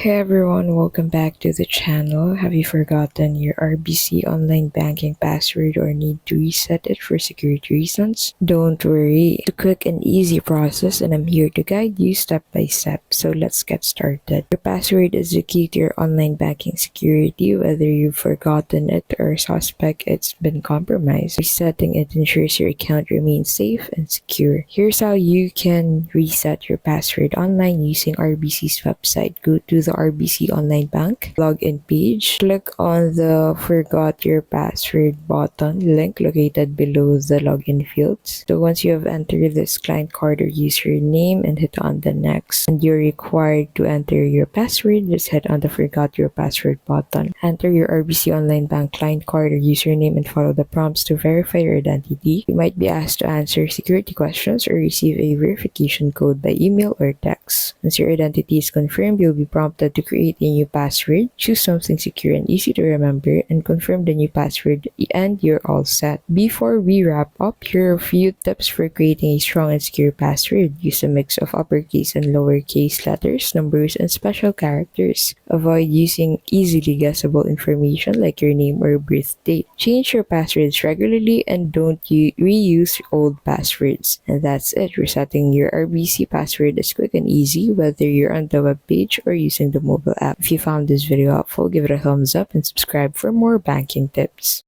Hey everyone, welcome back to the channel. Have you forgotten your RBC Online Banking password or need to reset it for security reasons? Don't worry, it's a quick and easy process and I'm here to guide you step by step. So let's get started. Your password is the key to your online banking security, whether you've forgotten it or suspect it's been compromised. Resetting it ensures your account remains safe and secure. Here's how you can reset your password online using RBC's website. Go to the RBC Online Bank login page. Click on the Forgot Your Password button link located below the login fields. So once you have entered this client card or username and hit on the next, and you're required to enter your password, just hit on the Forgot Your Password button. Enter your RBC Online Bank client card or username and follow the prompts to verify your identity. You might be asked to answer security questions or receive a verification code by email or text. Once your identity is confirmed, you'll be prompted to create a new password. Choose something secure and easy to remember and confirm the new password and you're all set. Before we wrap up, here are a few tips for creating a strong and secure password. Use a mix of uppercase and lowercase letters, numbers, and special characters. Avoid using easily guessable information like your name or birth date. Change your passwords regularly and don't reuse old passwords. And that's it. Resetting your RBC password is quick and easy, whether you're on the web page or using the mobile app. If you found this video helpful, give it a thumbs up and subscribe for more banking tips.